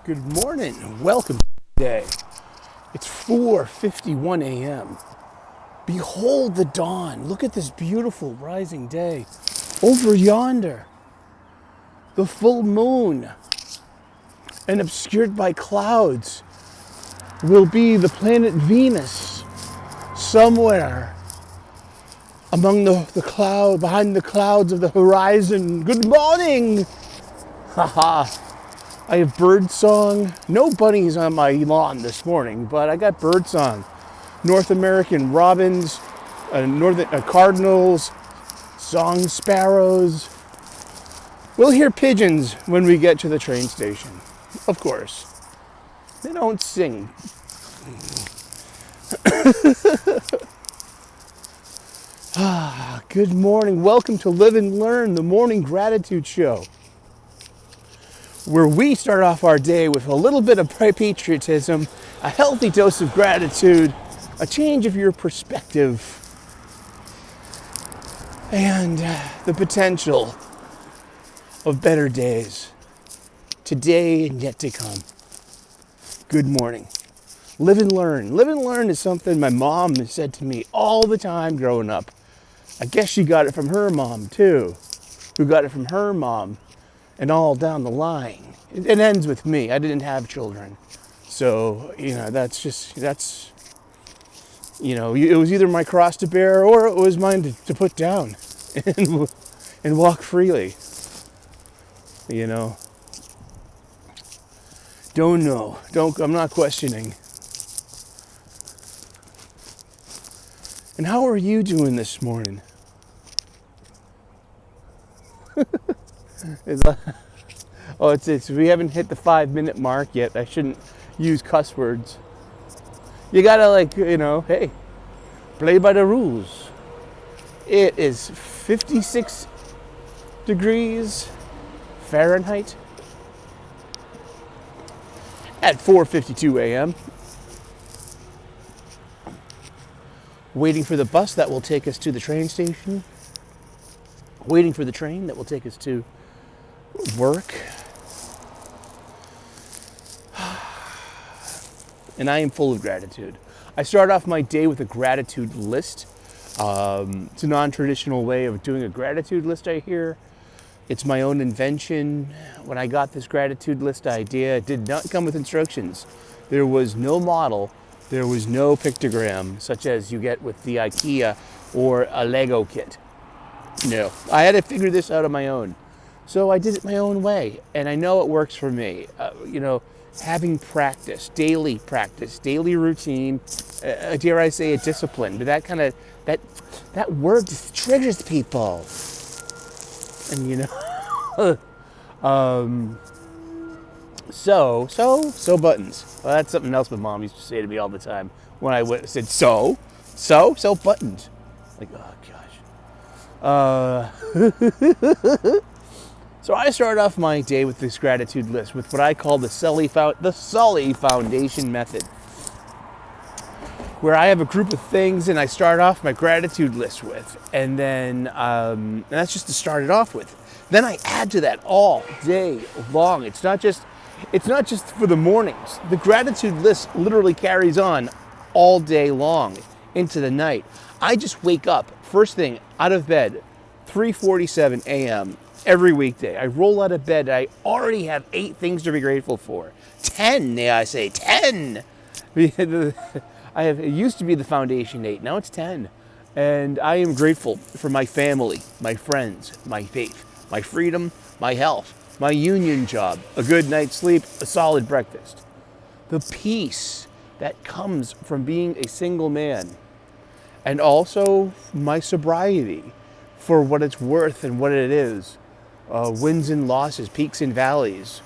Good morning. Welcome to today. It's 4:51 a.m. Behold the dawn. Look at this beautiful rising day. Over yonder, the full moon, and obscured by clouds, will be the planet Venus somewhere among the cloud, behind the clouds of the horizon. Good morning. Haha. I have bird song. No bunnies on my lawn this morning, but I got bird song. North American robins, northern cardinals, song sparrows. We'll hear pigeons when we get to the train station. Of course. They don't sing. Good morning. Welcome to Live and Learn, the morning gratitude show, where we start off our day with a little bit of patriotism, a healthy dose of gratitude, a change of your perspective, and the potential of better days today and yet to come. Good morning. Live and learn. Live and learn is something my mom has said to me all the time growing up. I guess she got it from her mom too, who got it from her mom, and all down the line. It ends with me. I didn't have children. So, it was either my cross to bear or it was mine to put down and walk freely. Don't know. I'm not questioning. And how are you doing this morning? We haven't hit the 5-minute mark yet. I shouldn't use cuss words. You gotta hey, play by the rules. It is 56 degrees Fahrenheit at 4:52 a.m. Waiting for the bus that will take us to the train station. Waiting for the train that will take us to work. And I am full of gratitude. I start off my day with a gratitude list. It's a non-traditional way of doing a gratitude list, I hear. It's my own invention. When I got this gratitude list idea, it did not come with instructions. There was no model. There was no pictogram, such as you get with the IKEA or a Lego kit. No, I had to figure this out on my own. So I did it my own way, and I know it works for me. Having practice, daily routine, dare I say a discipline, but that word just triggers people. And so buttons. Well, that's something else my mom used to say to me all the time when I said so buttons. Like, oh gosh. So I start off my day with this gratitude list with what I call the Sully Foundation method, where I have a group of things and I start off my gratitude list with, and then and that's just to start it off with. Then I add to that all day long. It's not just for the mornings. The gratitude list literally carries on all day long into the night. I just wake up first thing out of bed, 3:47 a.m. every weekday. I roll out of bed. I already have 8 things to be grateful for. 10, may I say, 10. It used to be the foundation 8. Now it's 10. And I am grateful for my family, my friends, my faith, my freedom, my health, my union job, a good night's sleep, a solid breakfast. The peace that comes from being a single man. And also my sobriety for what it's worth and what it is. Wins and losses, peaks and valleys,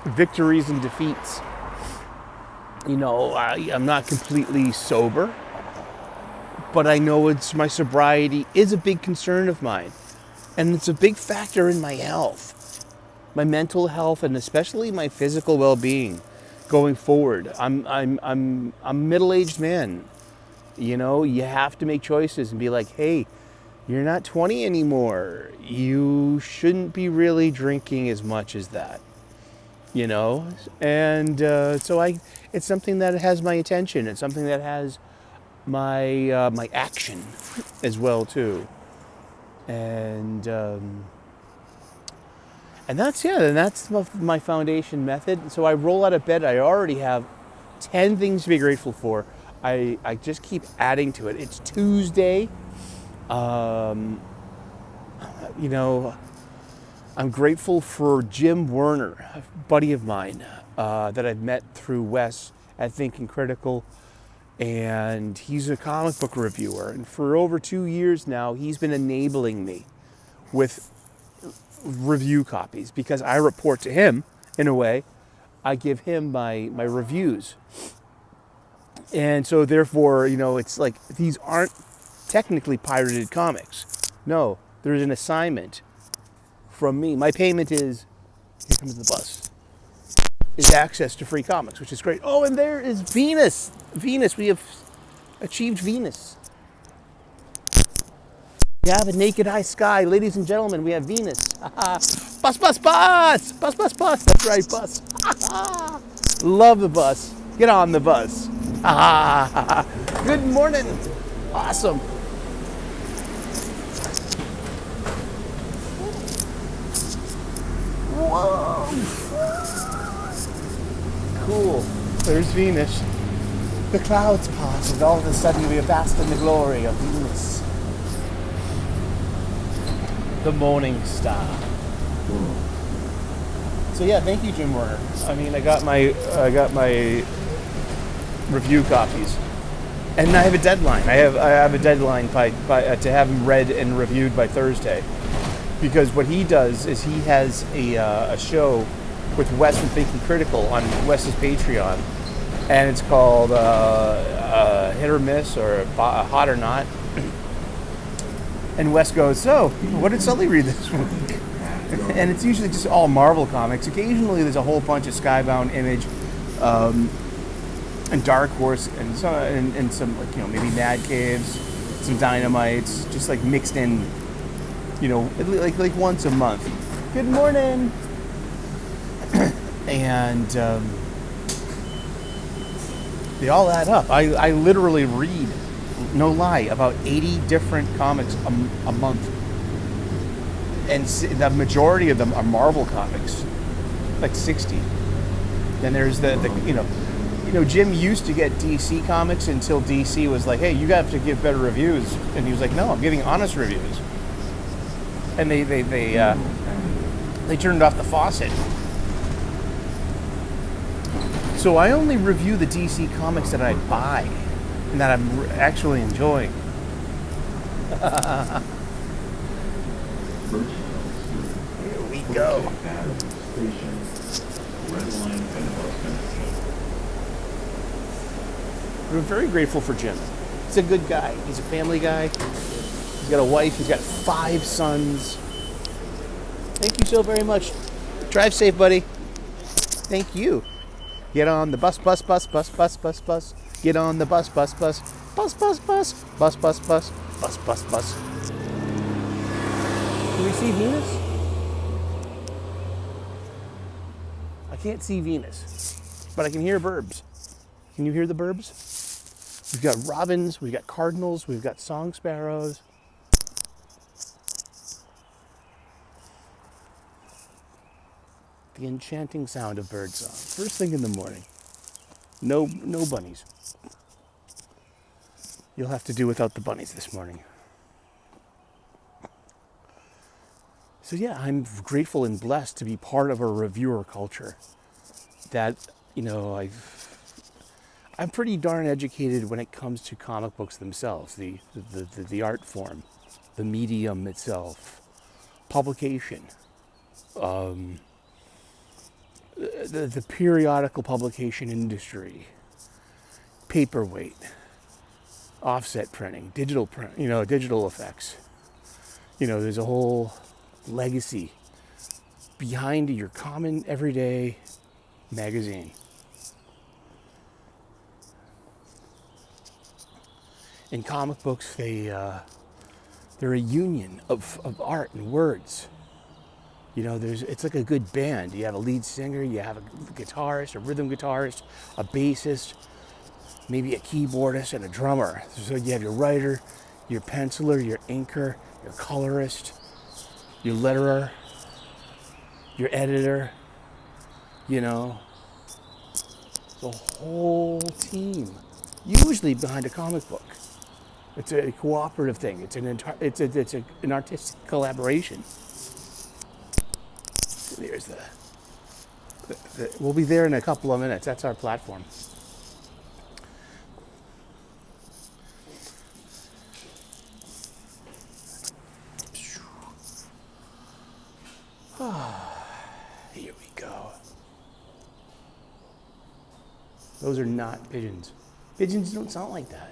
victories and defeats. I'm not completely sober, but I know my sobriety is a big concern of mine, and it's a big factor in my health, my mental health, and especially my physical well-being going forward. I'm a middle-aged man. You have to make choices and be like, hey, you're not 20 anymore. You shouldn't be really drinking as much as that. you know, and it's something that has my attention. It's something that has my action as well too, and that's my foundation method. So I roll out of bed. I already have 10 things to be grateful for. I just keep adding to it. It's Tuesday. You know, I'm grateful for Jim Werner, a buddy of mine that I've met through Wes at Thinking Critical. And he's a comic book reviewer. And for over 2 years now, he's been enabling me with review copies because I report to him in a way. I give him my reviews. And so therefore, you know, it's like these aren't technically pirated comics. No, there's an assignment from me. My payment is, here comes the bus, is access to free comics, which is great. Oh, and there is Venus. Venus, we have achieved Venus. We have a naked eye sky. Ladies and gentlemen, we have Venus. Bus, bus, bus! Bus, bus, bus. That's right, bus. Love the bus. Get on the bus. Good morning. Awesome. Whoa. Cool. There's Venus. The clouds pass, and all of a sudden we are basked in the glory of Venus. The morning star. So yeah, thank you, Jim Werner. I mean, I got my review copies, and I have a deadline. I have a deadline to have them read and reviewed by Thursday, because what he does is he has a show with Wes from Thinking Critical on Wes's Patreon, and it's called Hit or Miss or Hot or Not. And Wes goes, so, what did Sully read this week? And it's usually just all Marvel comics. Occasionally there's a whole bunch of Skybound, Image, and Dark Horse, and some, like, you know, maybe Mad Caves, some Dynamites, just like mixed in, you know, like once a month. Good morning! And they all add up. I literally read, no lie, about 80 different comics a month. And the majority of them are Marvel comics, like 60. Then there's the you know, Jim used to get DC comics until DC was like, hey, you have to give better reviews. And he was like, no, I'm giving honest reviews. And they turned off the faucet. So I only review the DC comics that I buy and that I'm actually enjoying. Here we go. We're very grateful for Jim. He's a good guy. He's a family guy. He's got a wife. He's got 5 sons. Thank you so very much. Drive safe, buddy. Thank you. Get on the bus, bus, bus, bus, bus, bus, bus. Get on the bus, bus, bus, bus, bus, bus, bus, bus, bus, bus, bus, bus. Can we see Venus? I can't see Venus, but I can hear birds. Can you hear the birds? We've got robins, we've got cardinals, we've got song sparrows. The enchanting sound of birdsong. First thing in the morning. No bunnies. You'll have to do without the bunnies this morning. So yeah, I'm grateful and blessed to be part of a reviewer culture that, you know, I'm pretty darn educated when it comes to comic books themselves, the art form, the medium itself, publication, the periodical publication industry, paperweight, offset printing, digital print, you know, digital effects. You know, there's a whole legacy behind your common everyday magazine. In comic books, they're a union of art and words You know, it's like a good band. You have a lead singer, you have a guitarist, a rhythm guitarist, a bassist, maybe a keyboardist, and a drummer. So you have your writer, your penciler, your inker, your colorist, your letterer, your editor, you know, the whole team, usually behind a comic book. It's a cooperative thing. It's an artistic collaboration. There's we'll be there in a couple of minutes. That's our platform. Here we go. Those are not pigeons. Pigeons don't sound like that.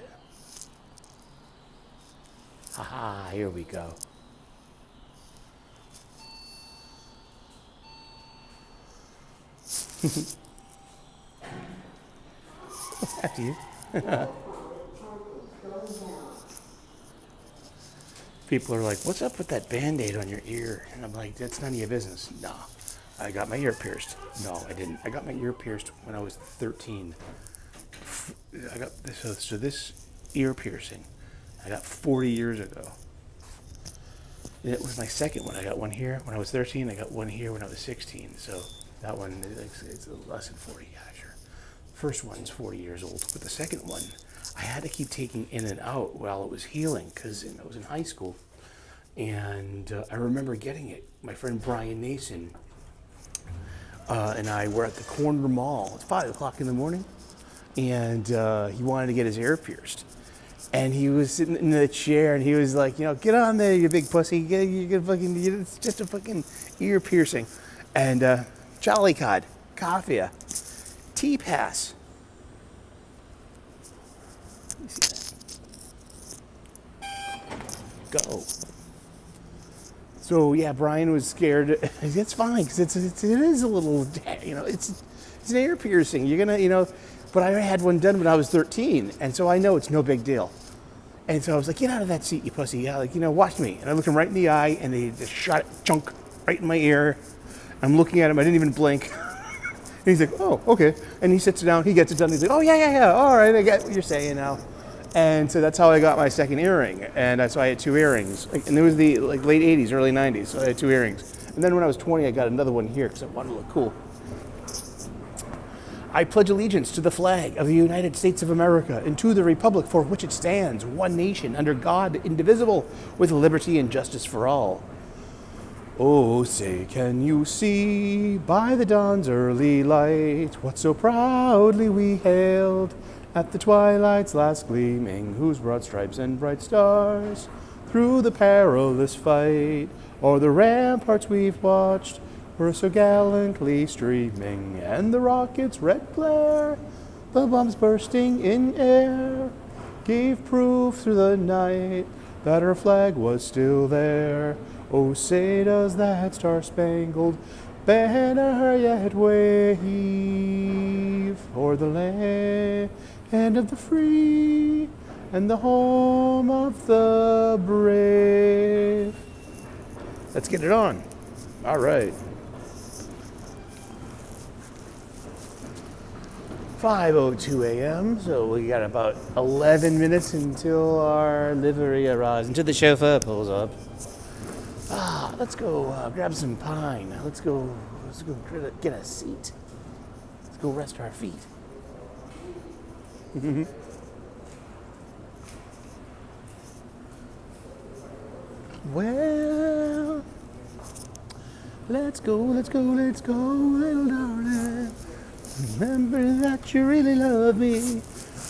Haha, here we go. After you. People are like, what's up with that Band-Aid on your ear? And I'm like, that's none of your business. No, I got my ear pierced. No, I didn't. I got my ear pierced when I was 13. I got this, so this ear piercing I got 40 years ago. And it was my second one. I got one here when I was 13. I got one here when I was 16. So that one, it's less than 40, yeah, sure. First one's 40 years old. But the second one, I had to keep taking in and out while it was healing because I was in high school. And I remember getting it. My friend Brian Nason and I were at the corner mall. It's 5 o'clock in the morning. And he wanted to get his ear pierced. And he was sitting in the chair and he was like, you know, get on there, you big pussy. It's just a fucking ear piercing. And Jolly Cod, Coffee, T-Pass. Let me see that. Go. So yeah, Brian was scared. It's fine because it is a little, you know, it's an ear piercing. You're gonna, you know, but I had one done when I was 13, and so I know it's no big deal. And so I was like, get out of that seat, you pussy. Yeah, like, you know, watch me. And I looked him right in the eye, and they just shot chunk right in my ear. I'm looking at him. I didn't even blink. And he's like, oh, okay. And he sits down. He gets it done. He's like, oh, yeah. All right, I get what you're saying now. And so that's how I got my second earring. And so I had 2 earrings. And it was the late 80s, early 90s. So I had 2 earrings. And then when I was 20, I got another one here because I wanted to look cool. I pledge allegiance to the flag of the United States of America and to the republic for which it stands, one nation, under God, indivisible, with liberty and justice for all. Oh, say, can you see by the dawn's early light what so proudly we hailed at the twilight's last gleaming, whose broad stripes and bright stars through the perilous fight o'er the ramparts we've watched were so gallantly streaming, and the rocket's red glare, the bombs bursting in air, gave proof through the night that our flag was still there. Oh, say does that star-spangled banner yet wave o'er the land of the free and the home of the brave. Let's get it on. All right. 5:02 a.m. So we got about 11 minutes until our livery arrives, until the chauffeur pulls up. Let's go grab some pine. Let's go get a seat. Let's go rest our feet. Well, let's go, little darling. Remember that you really love me.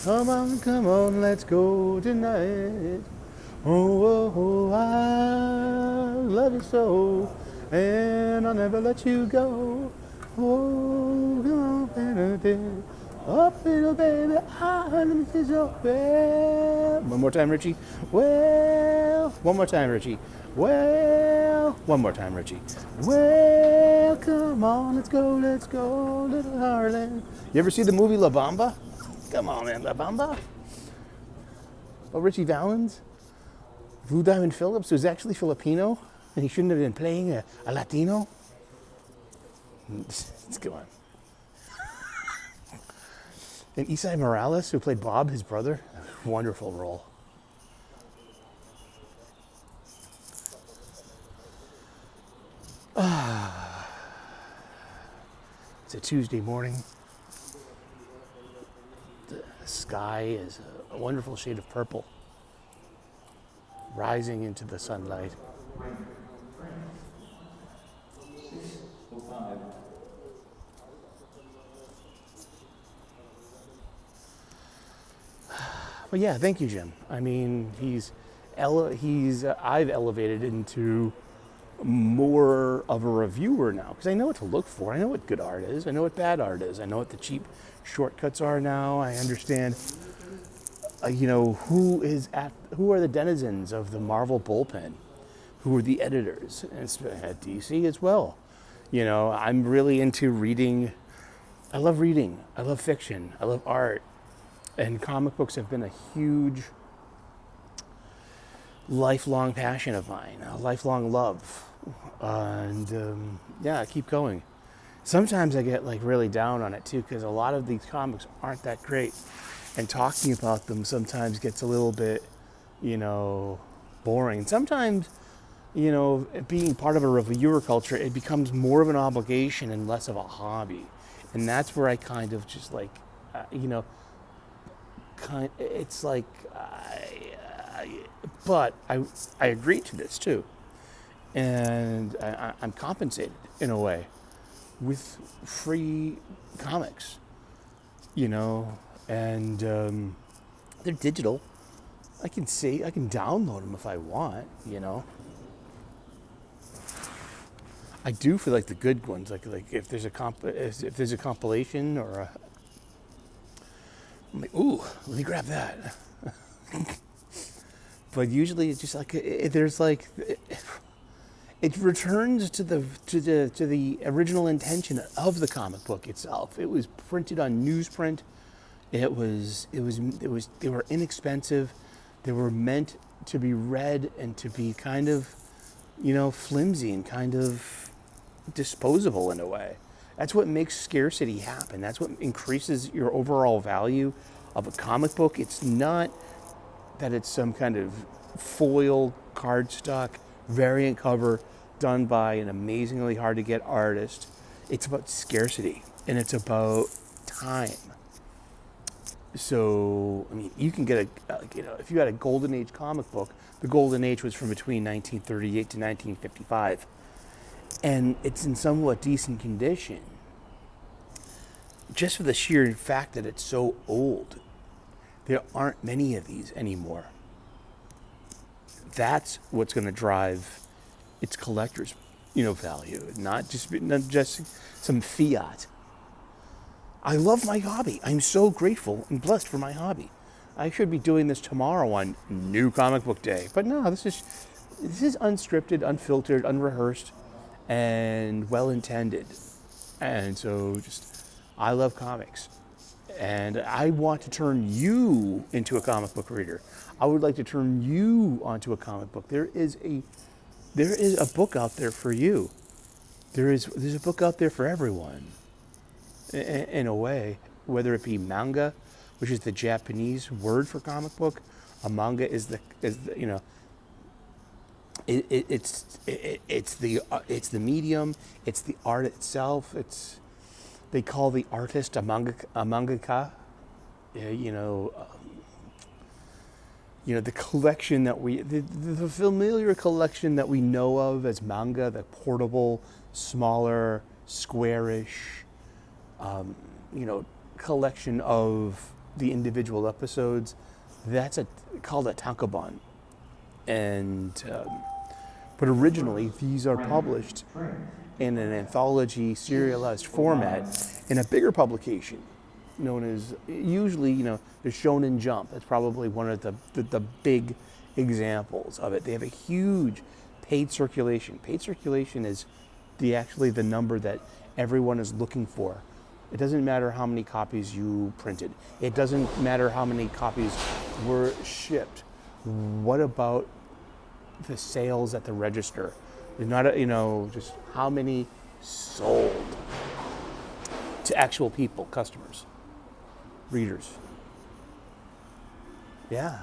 Come on, let's go tonight. Oh, I love you so, and I'll never let you go. Oh, come on, baby. Oh, little baby, I miss you so well. One more time, Richie. Well, one more time, Richie. Well, one more time, Richie. Well, come on, let's go, little darling. You ever see the movie La Bamba? Come on, man, La Bamba. Oh, Richie Valens? Blue Diamond Phillips was actually Filipino, and he shouldn't have been playing a Latino. Let's go on. And Isai Morales, who played Bob, his brother, wonderful role. It's a Tuesday morning. The sky is a wonderful shade of purple, rising into the sunlight. But yeah, thank you, Jim. I mean, I've elevated into more of a reviewer now because I know what to look for. I know what good art is. I know what bad art is. I know what the cheap shortcuts are now. I understand, who are the denizens of the Marvel bullpen, who are the editors, and it's at DC as well. I'm really into reading. I love reading. I love fiction. I love art. And comic books have been a huge lifelong passion of mine, a lifelong love. I keep going. Sometimes I get really down on it too, because a lot of these comics aren't that great. And talking about them sometimes gets a little bit, boring. Sometimes, being part of a reviewer culture, it becomes more of an obligation and less of a hobby. And that's where I kind of just it's like, but I agreed to this too. And I'm compensated in a way with free comics, and they're digital. I can download them if I want, I do for the good ones, like if there's a compilation or I'm like, ooh, let me grab that. But usually it's just it returns to the original intention of the comic book itself. It was printed on newsprint. They were inexpensive. They were meant to be read and to be kind of, flimsy and kind of disposable in a way. That's what makes scarcity happen. That's what increases your overall value of a comic book. It's not that it's some kind of foil cardstock variant cover done by an amazingly hard to get artist. It's about scarcity and it's about time. So, I mean, you can get if you had a Golden Age comic book, the Golden Age was from between 1938 to 1955. And it's in somewhat decent condition. Just for the sheer fact that it's so old. There aren't many of these anymore. That's what's going to drive its collector's, value, not just some fiat. I love my hobby. I'm so grateful and blessed for my hobby. I should be doing this tomorrow on New Comic Book Day, but no, this is unscripted, unfiltered, unrehearsed, and well intended. And so I love comics. And I want to turn you into a comic book reader. I would like to turn you onto a comic book. There is a book out there for you. There's a book out there for everyone. In a way, whether it be manga, which is the Japanese word for comic book, a manga is it's the medium, it's the art itself. They call the artist a mangaka. The collection that the familiar collection that we know of as manga, the portable, smaller, squarish, collection of the individual episodes. That's called a tankobon. And but originally these are published in an anthology serialized format in a bigger publication known as, usually, the Shonen Jump. That's probably one of the big examples of it. They have a huge paid circulation. Paid circulation is actually the number that everyone is looking for. It doesn't matter how many copies you printed. It doesn't matter how many copies were shipped. What about the sales at the register? Not just how many sold. to actual people, customers, readers. Yeah.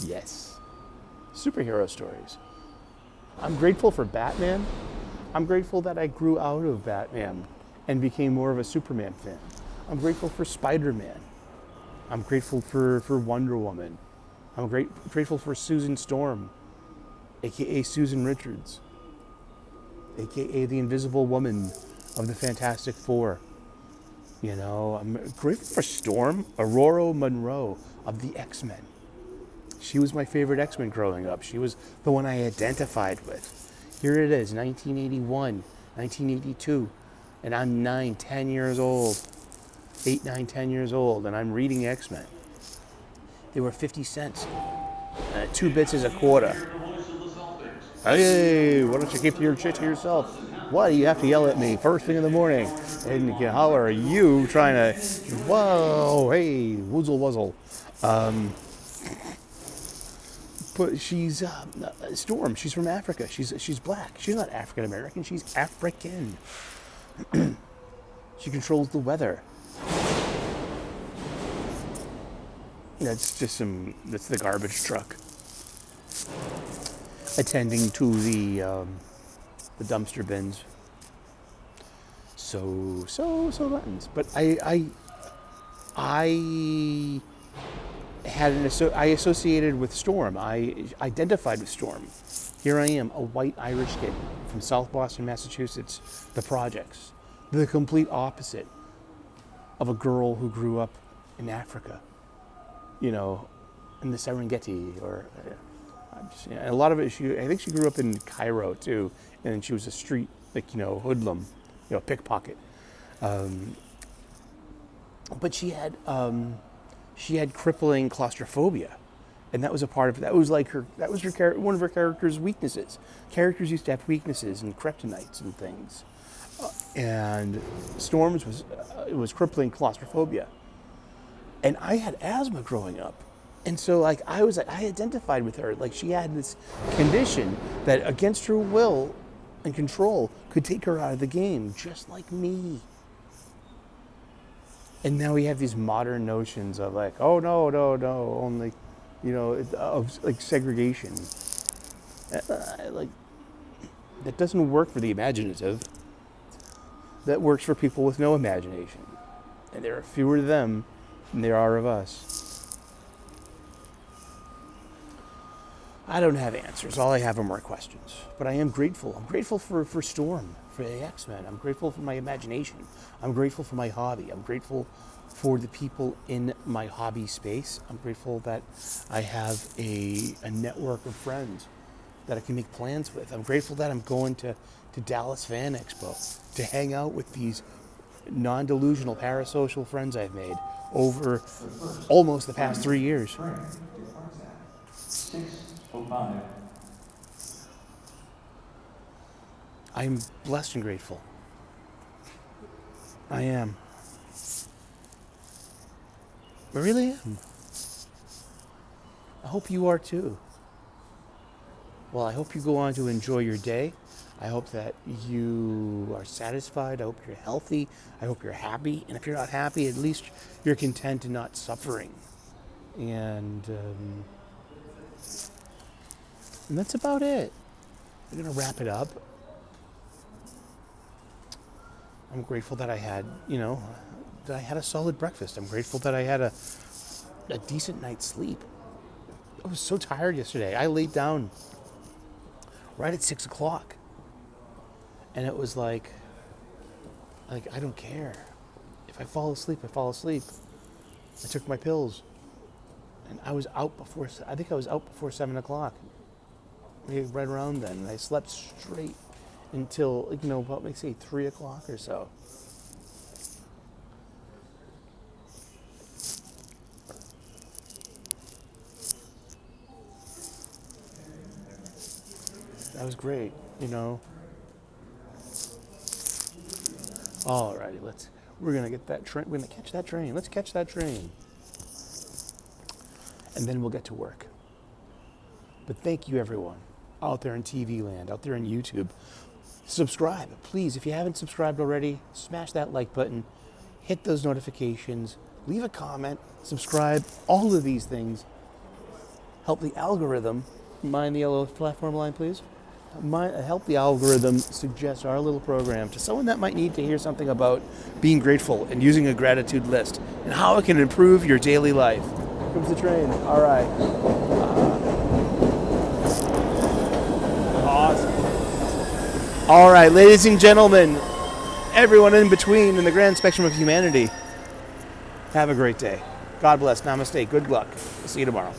Yes. Superhero stories. I'm grateful for Batman. I'm grateful that I grew out of Batman and became more of a Superman fan. I'm grateful for Spider-Man. I'm grateful for Wonder Woman. I'm grateful for Susan Storm, aka Susan Richards, aka the Invisible Woman of the Fantastic Four. You know, I'm grateful for Storm, Aurora Monroe of the X-Men. She was my favorite X-Men growing up. She was the one I identified with. Here it is, 1981, 1982, and I'm 9, 10 years old. 8, 9, 10 years old, and I'm reading X-Men. They were 50 cents. 2 bits is a quarter. Hey, why don't you keep your shit to yourself? Why do you have to yell at me first thing in the morning? And how are you trying to... Whoa, hey, woozle wuzzle. But she's Storm. She's from Africa. She's black. She's not African American. She's African. She controls the weather. That's the garbage truck attending to the dumpster bins. So buttons. But I associated with Storm. I identified with Storm. Here I am, a white Irish kid from South Boston, Massachusetts, the projects. The complete opposite of a girl who grew up in Africa, you know, in the Serengeti, or a lot of it. I think she grew up in Cairo too, and she was a street, hoodlum, pickpocket. But she had crippling claustrophobia, and that was a part of it. That was like one of her character's weaknesses. Characters used to have weaknesses and kryptonites and things. And Storm's was crippling claustrophobia. And I had asthma growing up. And so I identified with her. Like, she had this condition that against her will and control could take her out of the game, just like me. And now we have these modern notions of oh no, only, of segregation. That doesn't work for the imaginative. That works for people with no imagination. And there are fewer of them than there are of us. I don't have answers. All I have are more questions. But I am grateful. I'm grateful for Storm, for the X-Men. I'm grateful for my imagination. I'm grateful for my hobby. I'm grateful for the people in my hobby space. I'm grateful that I have a network of friends that I can make plans with. I'm grateful that I'm going to Dallas Fan Expo to hang out with these non-delusional parasocial friends I've made over almost the past 3 years. 6:05. I'm blessed and grateful. I am. I really am. I hope you are too. Well, I hope you go on to enjoy your day. I hope that you are satisfied. I hope you're healthy. I hope you're happy. And if you're not happy, at least you're content and not suffering. And that's about it. I'm going to wrap it up. I'm grateful that I had, a solid breakfast. I'm grateful that I had a decent night's sleep. I was so tired yesterday. I laid down right at 6 o'clock. And it was like, I don't care. If I fall asleep, I fall asleep. I took my pills. And I was out before 7 o'clock. Maybe right around then. And I slept straight until, about, 3 o'clock or so. That was great, Alrighty, we're gonna get that train. We're gonna catch that train. Let's catch that train. and then we'll get to work. But thank you, everyone, out there in TV land, out there in YouTube. Subscribe, please. If you haven't subscribed already, smash that like button, hit those notifications, leave a comment, subscribe. All of these things help the algorithm. Mind the yellow platform line, please. Help the algorithm suggest our little program to someone that might need to hear something about being grateful and using a gratitude list and how it can improve your daily life. Here comes the train. All right. Awesome. All right, ladies and gentlemen, everyone in between in the grand spectrum of humanity, have a great day. God bless. Namaste. Good luck. See you tomorrow.